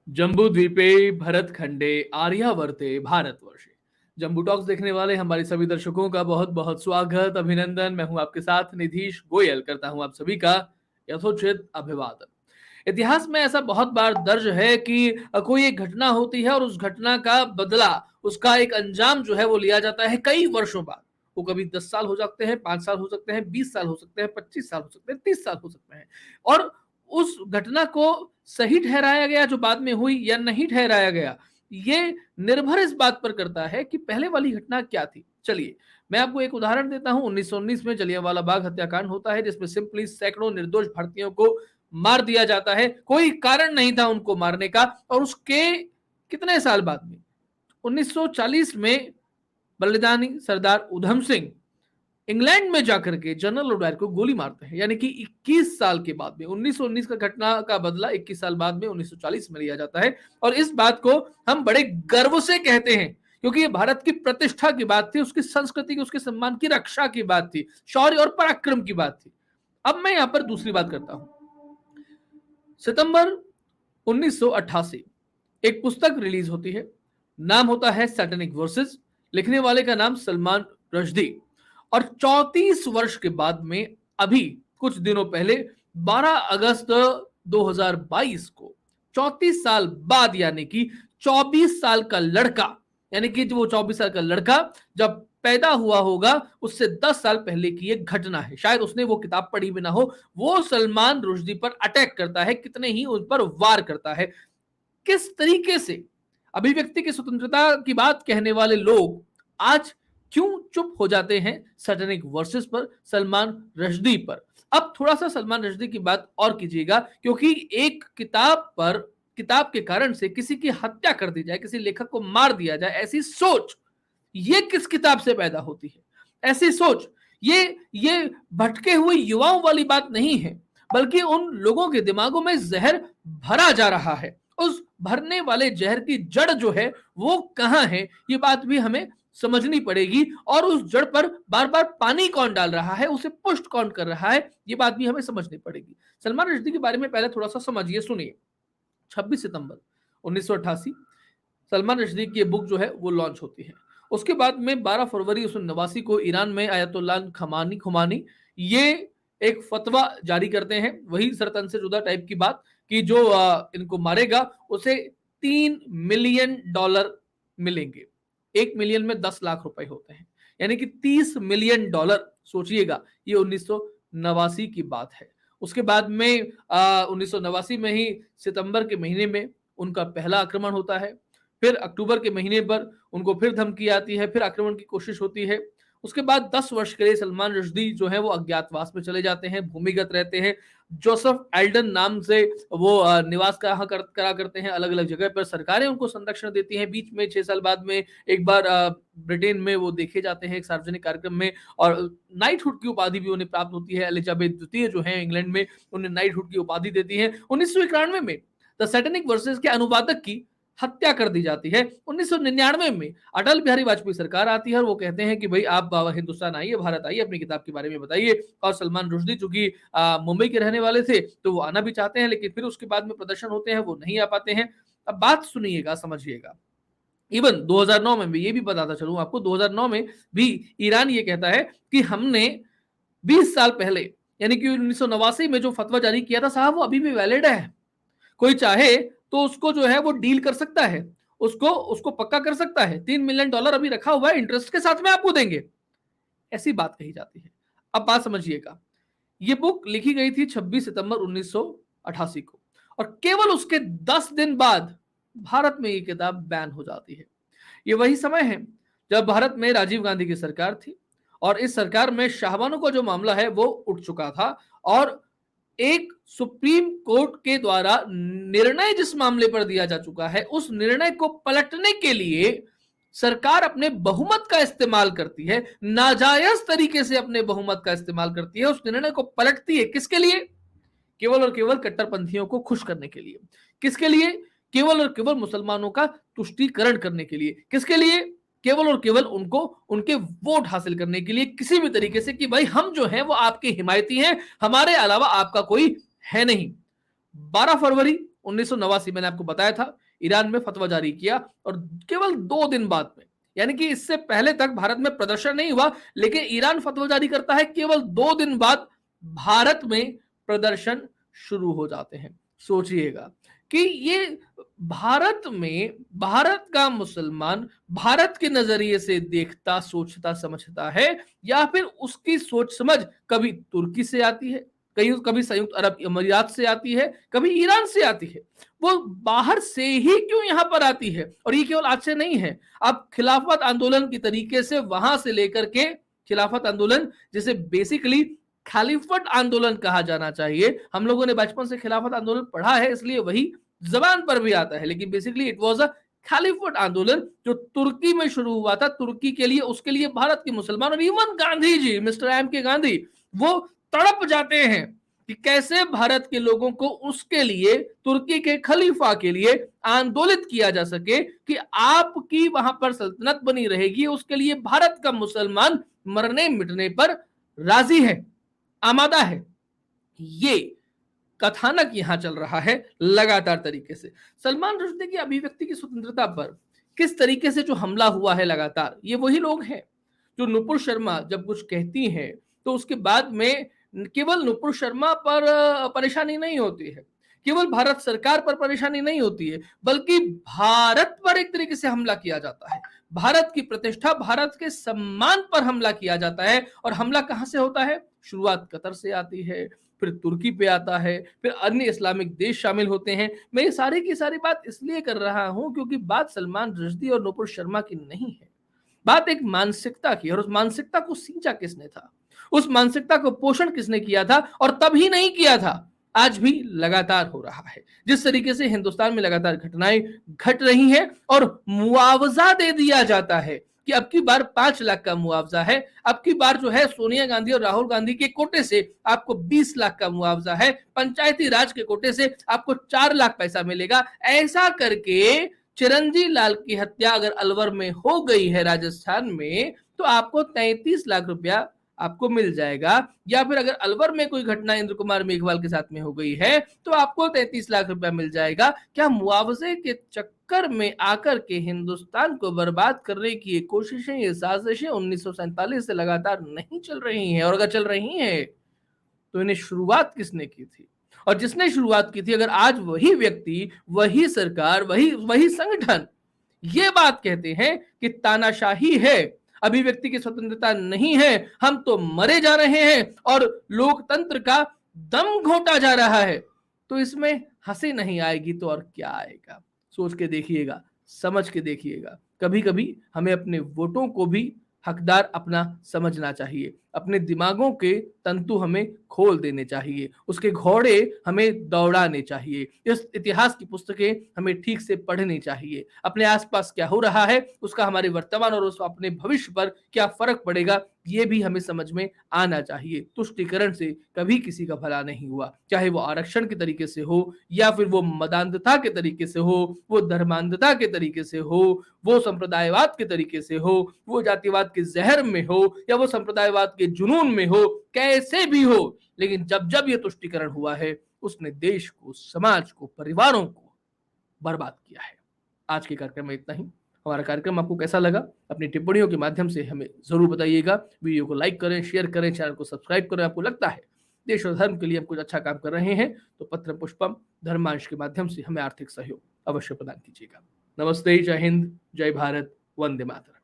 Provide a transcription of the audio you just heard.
जम्बूद्वीपे भरतखंडे आर्यावर्ते भारतवर्षे। जम्बू टॉक्स देखने वाले हमारे सभी दर्शकों का बहुत बहुत स्वागत, अभिनंदन। मैं हूं आपके साथ निधीश गोयल, करता हूं आप सभी का यथोचित अभिवादन। इतिहास में ऐसा बहुत बार दर्ज है कि कोई एक घटना होती है और उस घटना का बदला, उसका एक अंजाम जो है वो लिया जाता है कई वर्षों बाद। वो कभी 10 साल हो सकते हैं, 5 साल हो सकते हैं, 20 साल हो सकते हैं, 25 साल हो सकते हैं, 30 साल हो सकते हैं। और उस घटना को सही ठहराया गया जो बाद में हुई या नहीं ठहराया गया, ये निर्भर इस बात पर करता है कि पहले वाली घटना क्या थी। चलिए मैं आपको एक उदाहरण देता हूं। 1919 में जलियांवाला बाग हत्याकांड होता है, जिसमें सिंपली सैकड़ों निर्दोष भारतीयों को मार दिया जाता है। कोई कारण नहीं था उनको मारने का। और उसके कितने साल बाद में 1940 में बलिदानी सरदार उधम सिंह इंग्लैंड में जाकर के जनरल ओडायर को गोली मारते हैं। यानी कि 21 साल के बाद में 1919 का घटना का बदला 21 साल बाद में 1940 में लिया जाता है। और इस बात को हम बड़े गर्व से कहते हैं, क्योंकि ये भारत की प्रतिष्ठा की बात थी, उसकी संस्कृति की, उसके सम्मान की रक्षा की बात थी, शौर्य और पराक्रम की बात थी। अब मैं यहां पर दूसरी बात करता हूं। सितंबर 1988 एक पुस्तक रिलीज होती है, नाम होता है सैटेनिक वर्सेस। लिखने वाले का नाम सलमान रश्दी। और 34 वर्ष के बाद में अभी कुछ दिनों पहले 12 अगस्त 2022 को 34 साल बाद, यानी कि 24 साल का लड़का, यानी कि जो वो 24 साल का लड़का जब पैदा हुआ होगा उससे 10 साल पहले की एक घटना है। शायद उसने वो किताब पढ़ी भी ना हो। वो सलमान रुश्दी पर अटैक करता है, कितने ही उन पर वार करता है। किस तरीके से अभिव्यक्ति की स्वतंत्रता की बात कहने वाले लोग आज क्यों चुप हो जाते हैं सैटेनिक वर्सेस पर, सलमान रश्दी पर। अब थोड़ा सा सलमान रश्दी की बात और कीजिएगा, क्योंकि एक किताब के कारण से किसी की हत्या कर दी जाए, किसी लेखक को मार दिया जाए, ऐसी सोच ये किस किताब से पैदा होती है? ऐसी सोच ये भटके हुए युवाओं वाली बात नहीं है, बल्कि उन लोगों के दिमागों में जहर भरा जा रहा है। उस भरने वाले जहर की जड़ जो है वो कहां है, ये बात भी हमें समझनी पड़ेगी। और उस जड़ पर बार बार पानी कौन डाल रहा है, उसे पुष्ट कौन कर रहा है, ये बात भी हमें समझनी पड़ेगी। सलमान रश्दी के बारे में पहले थोड़ा सा समझिए, सुनिए। 26 सितंबर 1988 सलमान रश्दी की बुक जो है वो लॉन्च होती है। उसके बाद में 12 फरवरी 1989 को ईरान में आयतुल्लाह खुमानी ये एक फतवा जारी करते हैं, वही सरतन से जुदा टाइप की बात, कि जो इनको मारेगा उसे $3 मिलियन मिलेंगे। 1 मिलियन में 10 लाख रुपए होते हैं, यानी कि $30 मिलियन। सोचिएगा, ये 1989 की बात है। उसके बाद में 1989 में ही सितंबर के महीने में उनका पहला आक्रमण होता है। फिर अक्टूबर के महीने पर उनको फिर धमकी आती है, फिर आक्रमण की कोशिश होती है। उसके बाद 10 वर्ष के लिए सलमान रश्दी जो है वो अज्ञातवास में चले जाते हैं, भूमिगत रहते हैं। जोसेफ एल्डन नाम से वो निवास करा करते हैं अलग अलग जगह पर। सरकारें उनको संरक्षण देती हैं। बीच में 6 साल बाद में एक बार ब्रिटेन में वो देखे जाते हैं एक सार्वजनिक कार्यक्रम में, और नाइटहुड की उपाधि भी उन्हें प्राप्त होती है। एलिजाबेथ द्वितीय जो है इंग्लैंड में, उन्हें नाइटहुड की उपाधि देती है। 1991 में द सैटेनिक वर्सेस के अनुवादक की हत्या कर दी जाती है। 1999 में अटल बिहारी वाजपेयी सरकार आती है और वो कहते हैं कि भाई आप हिंदुस्तान आइए, भारत आइए, अपनी किताब के बारे में बताइए। और सलमान रुश्दी चूंकि मुंबई के रहने वाले थे तो वो आना भी चाहते हैं, लेकिन फिर उसके बाद में प्रदर्शन होते हैं, वो नहीं आ पाते हैं। अब बात सुनिएगा, समझिएगा। इवन 2009 में भी, ये भी बताता चलूं आपको, 2009 में भी ईरान ये कहता है कि हमने 20 साल पहले, यानी कि 1989 में जो फतवा जारी किया था साहब, वो अभी भी वैलिड है। कोई चाहे तो उसको जो है वो डील कर सकता है, उसको उसको पक्का कर सकता है। $3 मिलियन अभी रखा हुआ है, इंटरेस्ट के साथ में आपको देंगे, ऐसी बात कही जाती है। अब बात समझिएगा, ये बुक लिखी गई थी 26 सितंबर 1988 को, और केवल उसके 10 दिन बाद भारत में ये किताब बैन हो जाती है। ये वही समय है जब भारत में राजीव गांधी की सरकार थी, और इस सरकार में शाहबानो का जो मामला है वो उठ चुका था। और एक सुप्रीम कोर्ट के द्वारा निर्णय जिस मामले पर दिया जा चुका है, उस निर्णय को पलटने के लिए सरकार अपने बहुमत का इस्तेमाल करती है, नाजायज तरीके से अपने बहुमत का इस्तेमाल करती है, उस निर्णय को पलटती है। किसके लिए? केवल और केवल कट्टरपंथियों को खुश करने के लिए। किसके लिए? केवल और केवल मुसलमानों का तुष्टीकरण करने के लिए। किसके लिए? केवल और केवल उनको उनके वोट हासिल करने के लिए, किसी भी तरीके से कि भाई हम जो हैं वो आपके हिमायती हैं, हमारे अलावा आपका कोई है नहीं। 12 फरवरी 1989 मैंने आपको बताया था, ईरान में फतवा जारी किया और केवल 2 दिन बाद में, यानी कि इससे पहले तक भारत में प्रदर्शन नहीं हुआ, लेकिन ईरान फतवा जारी करता है, केवल 2 दिन बाद भारत में प्रदर्शन शुरू हो जाते हैं। सोचिएगा कि ये भारत में, भारत का मुसलमान भारत के नजरिए से देखता, सोचता, समझता है, या फिर उसकी सोच समझ कभी तुर्की से आती है, कभी संयुक्त अरब अमीरात से आती है, कभी ईरान से आती है। वो बाहर से ही क्यों यहां पर आती है? और ये केवल आज से नहीं है, अब खिलाफत आंदोलन की तरीके से वहां से लेकर के खिलाफत आंदोलन, जिसे बेसिकली खलीफत आंदोलन कहा जाना चाहिए, हम लोगों ने बचपन से खिलाफत आंदोलन पढ़ा है, इसलिए वही जबान पर भी आता है, लेकिन बेसिकली इट वाज अ खलीफत आंदोलन जो तुर्की में शुरू हुआ था, तुर्की के लिए, उसके लिए भारत के मुसलमान और even Gandhi ji, mister M के गांधी, वो तड़प जाते हैं कि कैसे भारत के लोगों को उसके लिए, तुर्की के खलीफा के लिए आंदोलित किया जा सके कि आपकी वहां पर सल्तनत बनी रहेगी, उसके लिए भारत का मुसलमान मरने मिटने पर राजी है, आमादा है। ये कथानक यहां चल रहा है लगातार तरीके से। सलमान रुश्दी की अभिव्यक्ति की स्वतंत्रता पर किस तरीके से जो हमला हुआ है लगातार, ये वही लोग हैं जो नुपुर शर्मा जब कुछ कहती हैं तो उसके बाद में केवल नुपुर शर्मा पर परेशानी नहीं होती है, केवल भारत सरकार पर परेशानी नहीं होती है, बल्कि भारत पर एक तरीके से हमला किया जाता है, भारत की प्रतिष्ठा, भारत के सम्मान पर हमला किया जाता है। और हमला कहां से होता है? शुरुआत कतर से आती है, फिर तुर्की पे आता है, फिर अन्य इस्लामिक देश शामिल होते हैं। मैं ये सारी की सारी बात इसलिए कर रहा हूं क्योंकि बात सलमान रुश्दी और नुपुर शर्मा की नहीं है, बात एक मानसिकता की। और उस मानसिकता को सींचा किसने था, उस मानसिकता को पोषण किसने किया था? और तब ही नहीं किया था, आज भी लगातार हो रहा है। जिस तरीके से हिंदुस्तान में लगातार घटनाएं घट रही हैं और मुआवजा दे दिया जाता है कि अब की बार 5 लाख का मुआवजा है, अब की बार जो है सोनिया गांधी और राहुल गांधी के कोटे से आपको 20 लाख का मुआवजा है, पंचायती राज के कोटे से आपको 4 लाख पैसा मिलेगा। ऐसा करके चिरंजीव लाल की हत्या अगर अलवर में हो गई है राजस्थान में, तो आपको 33 लाख रुपया आपको मिल जाएगा। या फिर अगर अलवर में कोई घटना इंद्र कुमार मेघवाल के साथ में हो गई है तो आपको 33 लाख रुपया मिल जाएगा। क्या मुआवजे के चक्कर में आकर के हिंदुस्तान को बर्बाद करने की ये कोशिशें, ये साजिशें 1947 से लगातार नहीं चल रही हैं? और अगर चल रही हैं तो इन्हें शुरुआत किसने की थी? और जिसने शुरुआत की थी, अगर आज वही व्यक्ति, वही सरकार, वही संगठन ये बात कहते हैं कि तानाशाही है, अभिव्यक्ति की स्वतंत्रता नहीं है, हम तो मरे जा रहे हैं और लोकतंत्र का दम घोटा जा रहा है, तो इसमें हंसी नहीं आएगी तो और क्या आएगा? सोच के देखिएगा, समझ के देखिएगा। कभी कभी हमें अपने वोटों को भी हकदार अपना समझना चाहिए, अपने दिमागों के तंतु हमें खोल देने चाहिए, उसके घोड़े हमें दौड़ाने चाहिए, इस इतिहास की पुस्तकें हमें ठीक से पढ़नी चाहिए, अपने आसपास क्या हो रहा है उसका हमारे वर्तमान और उस अपने भविष्य पर क्या फर्क पड़ेगा ये भी हमें समझ में आना चाहिए। तुष्टीकरण से कभी किसी का भला नहीं हुआ, चाहे वो आरक्षण के तरीके से हो, या फिर वो मदांधता के तरीके से हो, वो धर्मांधता के तरीके से हो, वो संप्रदायवाद के तरीके से हो, वो जातिवाद के जहर में हो, या वो संप्रदायवाद के जुनून में हो, कैसे भी हो, लेकिन जब जब ये तुष्टीकरण हुआ है उसने देश को, समाज को, परिवारों को बर्बाद किया है। आज के कार्यक्रम में इतना ही। हमारा कार्यक्रम आपको कैसा लगा अपनी टिप्पणियों के माध्यम से हमें जरूर बताइएगा। वीडियो को लाइक करें, शेयर करें, चैनल को सब्सक्राइब करें। आपको लगता है देश और धर्म के लिए हम कुछ अच्छा काम कर रहे हैं तो पत्र पुष्पम धर्मांश के माध्यम से हमें आर्थिक सहयोग अवश्य प्रदान कीजिएगा। नमस्ते, जय हिंद, जय भारत, वंदे मातरम।